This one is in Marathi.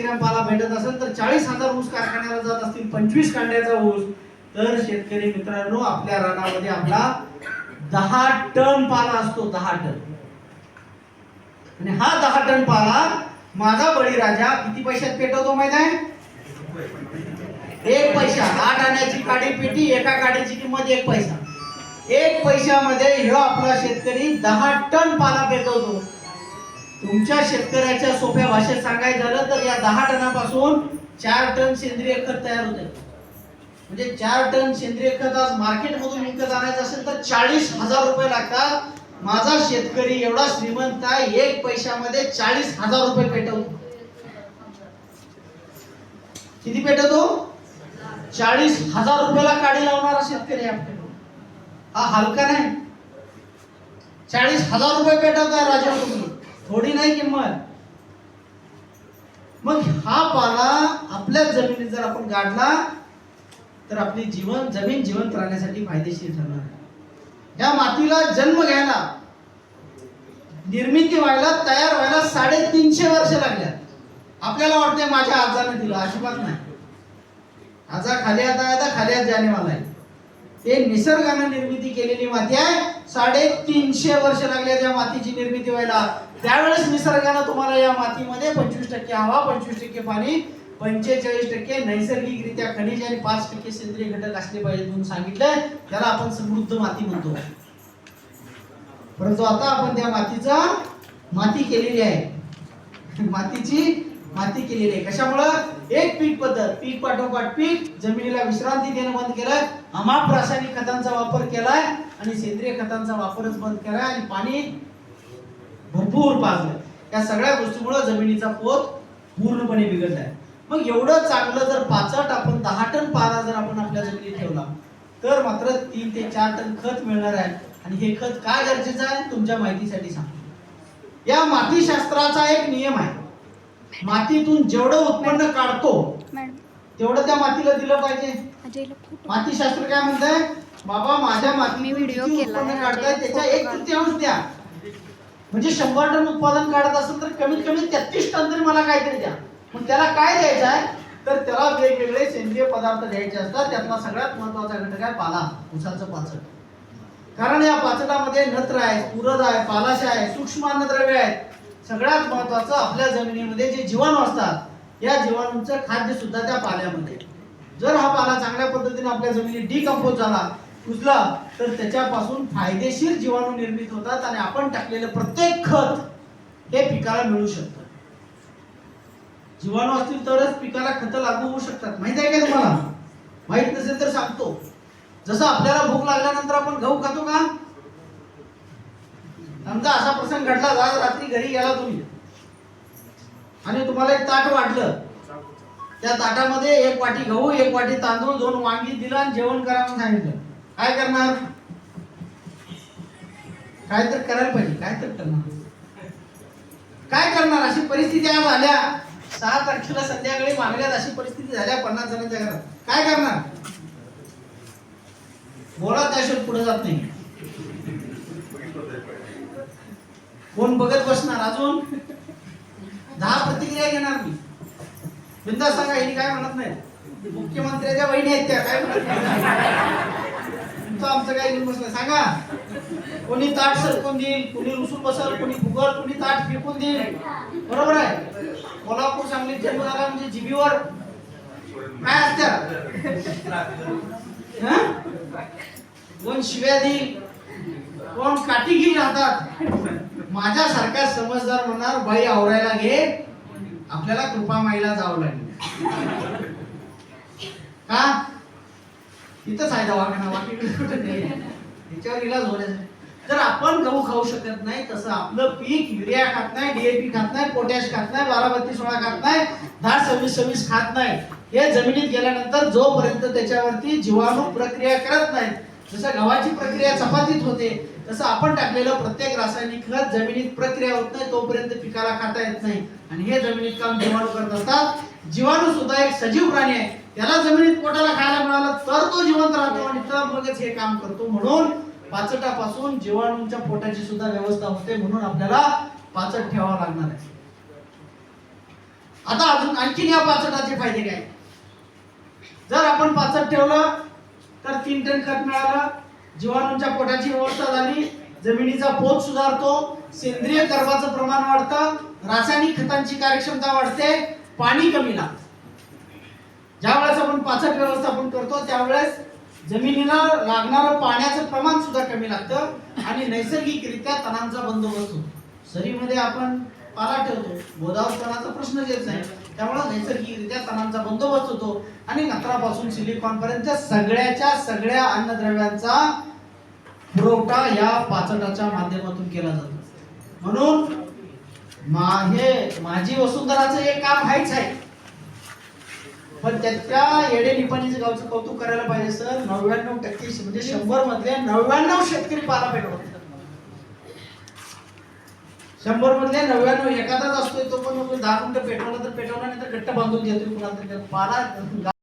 किलोग्रॅम पाला भेटत असेल तर 40,000 ऊस कारखान्याला जात असतील 25 कांड्याचा ऊस, तर शेतकरी मित्रांनो आपल्या रानामध्ये आपला 10 टन पाला असतो, 10 टन. आणि हा 10 टन पाला माझा बळीराजा किती पैशात पेटवतो माहित आहे? 1 पैसा. 8 आण्याची काडी पेटी, एका काडीची किंमत 1 पैसा. 1 पैशामध्ये ह्यो आपला शेतकरी 10 टन पाला पेटवतो. तुमच्या शेतकऱ्याच्या सोप्या भाषेत सांगायचं झालं तर या 10 टनापासून 4 टन सेंद्रिय खत तयार होते. म्हणजे 4 टन सेंद्रिय खत आज मार्केटमधून विकत आणायचं असेल तर 40,000 रुपये लागतात. माझा शेतकरी एवढा श्रीमंत आहे, 1 पैशामध्ये 40,000 रुपये पेटवतो. किती पेटवतो? 40,000 रुपयाला काडी लावणारा शेतकरी आपल्याला हा हलका नाही. 40,000 रुपये पेटवताय राजा तुम्ही, थोडी नाही किंमत. मग हा पाला आपल्या जमिनीत जर आपण गाडला तर आपली जमीन जिवंत राहण्यासाठी फायदेशीर ठरणार आहे. या मातीला जन्म घ्यायला, निर्मिती व्हायला, तयार व्हायला 350 वर्ष लागल्या. आपल्याला वाटते माझ्या आजाने दिलं, अजिबात नाही. आजा खाली आता खाली जाणे वाला आहे. ते निसर्गाने निर्मिती केलेली माती आहे. 350 वर्ष लागल्या त्या मातीची निर्मिती व्हायला. त्यावेळेस निसर्गाने तुम्हाला या मातीमध्ये 25% हवा, 25% पाणी, 45% नैसर्गिकरित्या खनिज आणि 5% सेंद्रिय घटक असले पाहिजेत म्हणून सांगितलंय. त्याला आपण समृद्ध माती म्हणतो. परंतु आता आपण त्या मातीचा माती केलेली आहे. माती केलेली आहे. कशामुळं? एक पीक पद्धत, पीक पाठोपाठ पीक, जमिनीला विश्रांती देणं बंद केलंय, अमाप रासायनिक खतांचा वापर केलाय आणि सेंद्रिय खतांचा वापरच बंद केलाय आणि पाणी भरपूर पाजलंय. या सगळ्या गोष्टीमुळे जमिनीचा पोत पूर्णपणे बिघडलाय. मग एवढं चांगलं जर पाचट आपण 10 टन पाला जर आपण आपल्या जमिनीत ठेवला तर मात्र 3 ते 4 टन खत मिळणार आहे. आणि हे खत का गरजेचं आहे तुमच्या माहितीसाठी सांगतो. या मातीशास्त्राचा एक नियम आहे. मातीतून जेवढं उत्पन्न काढतो तेवढं त्या मातीला दिलं पाहिजे. मातीशास्त्र काय म्हणतंय? बाबा माझ्या मातीतून किती उत्पन्न काढताय त्याच्या 1/3 द्या. म्हणजे 100 टन उत्पादन काढत असेल तर कमीत कमी 33 टन तरी मला काहीतरी द्या. मग त्याला काय द्यायचं आहे? तर त्याला वेगवेगळे सेंद्रिय पदार्थ द्यायचे असतात. त्यातला सगळ्यात महत्त्वाचा घटक आहे पाला, ऊसाचं पाचट. कारण या पाचटामध्ये नत्र आहे, पूरद आहे, पालाश आहे, सूक्ष्म अन्नद्रव्य आहेत. सगळ्यात महत्त्वाचं आपल्या जमिनीमध्ये जे जीवाणू असतात या जीवाणूंचं खाद्य सुद्धा त्या पाल्यामध्ये. जर हा पाला चांगल्या पद्धतीने आपल्या जमिनीत डिकंपोज झाला, कुजला, तर त्याच्यापासून फायदेशीर जीवाणू निर्मित होतात आणि आपण टाकलेलं प्रत्येक खत हे पिकाला मिळू शकतं. जीवाणू असतील तरच पिकाला खतं लागू होऊ शकतात. माहित आहे का तुम्हाला? माहित नसेल तर सांगतो. जसं आपल्याला भूक लागल्यानंतर आपण गहू खातो का? समजा असा प्रसंग घडला, आज रात्री घरी गेला तुम्ही आणि तुम्हाला एक ताट वाढलं. त्या ताटामध्ये 1 वाटी गहू, 1 वाटी तांदूळ, 2 वांगी दिलं आणि जेवण करा म्हणून सांगितलं. काय करणार? काय तर करायला पाहिजे. काय करणार? अशी परिस्थिती आज आल्या. 6 तारखेला संध्याकाळी मागल्यात अशी परिस्थिती झाल्या 50 जणांच्या घरात. काय करणार? बोला, त्याशिवाय पुढे जात नाही. कोण बघत बसणार? अजून 10 प्रतिक्रिया घेणार मी. बिंदा सांगा, हे काय म्हणत नाही. मुख्यमंत्र्याच्या बहिणी आहेत त्या, काय म्हणत तुमचं आमचं काय घेऊन बसलं सांगा. कोणी ताट सरकून देईल, कोणी रुसून बसल, कोणी फुगल, कोणी ताट फेकून देईल. बरोबर आहे. कोल्हापूर सांगलीत जन्म झाला म्हणजे जिभीवर काय असतं? कोण शिव्या देईल, कोण काठी घेऊन राहतात. माझ्यासारखा समजदार म्हणणार बाई आवरायला घे, आपल्याला कृपा माईला जावं लागेल. का? इथंच आहे दवाखाना, बाकी कुठे नाही. त्याच्यावर इलाज होण्यासाठी. जर आपण गहू खाऊ शकत नाही तसं आपलं पीक युरिया खात नाही, DAP खात नाही, पोटॅश खात नाही, 12-32-16 खात नाही, 10-26-26 खात नाही. हे जमिनीत गेल्यानंतर जोपर्यंत त्याच्यावरती जीवाणू प्रक्रिया करत नाही, जसं गव्हाची प्रक्रिया चपातीत होते तसं आपण टाकलेलं प्रत्येक रासायनिक खत जमिनीत प्रक्रिया होत नाही तोपर्यंत पिकाला खाता येत नाही. आणि हे जमिनीत काम जीवाणू करत असतात. जीवाणू सुद्धा एक सजीव प्राणी आहे. त्याला जमिनीत पोटाला खायला मिळालं तर तो जिवंत राहतो आणि तर मगच हे काम करतो. म्हणून पाचटापासून जीवाणूंच्या पोटाची सुद्धा व्यवस्था होते. म्हणून आपल्याला पाचट ठेवावं लागणार आहे. आता अजून आणखीन या पाचटाचे फायदे काय? जर आपण पाचट ठेवलं तर 3 टन खत मिळालं, जीवाणूंच्या पोटाची व्यवस्था झाली, जमिनीचा पोत सुधारतो, सेंद्रिय कर्बाचं प्रमाण वाढतं, रासायनिक खतांची कार्यक्षमता वाढते, पाणी कमी लागतं. ज्यावेळेस आपण पाचट व्यवस्थापन करतो त्यावेळेस जमिनीला लागणारं पाण्याचं प्रमाण सुद्धा कमी लागतं आणि नैसर्गिकरित्या तणांचा बंदोबस्त होतो. सरीमध्ये आपण पाला ठेवतो, गोदावर तणाचा प्रश्नच येत नाही, त्यामुळे नैसर्गिकरित्या तणांचा बंदोबस्त होतो आणि नत्रापासून सिलिकॉन पर्यंत सगळ्या अन्नद्रव्यांचा पुरवठा या पाचटाच्या माध्यमातून केला जातो. म्हणून हे माझी वसुंधराचं एक काम आहेच आहे, पण त्याच्या येडे निपाणीचं गावचं कौतुक करायला पाहिजे सर. 99% म्हणजे 100 मधले 99 शेतकरी पाला पेटवतात. 100 मधले 99 एखादाच असतोय तो पण 10 मिनिटं पेटवला तर पेटवला, नाही तर गट्ट बांधून घेतोय कुणाला तरी पाला.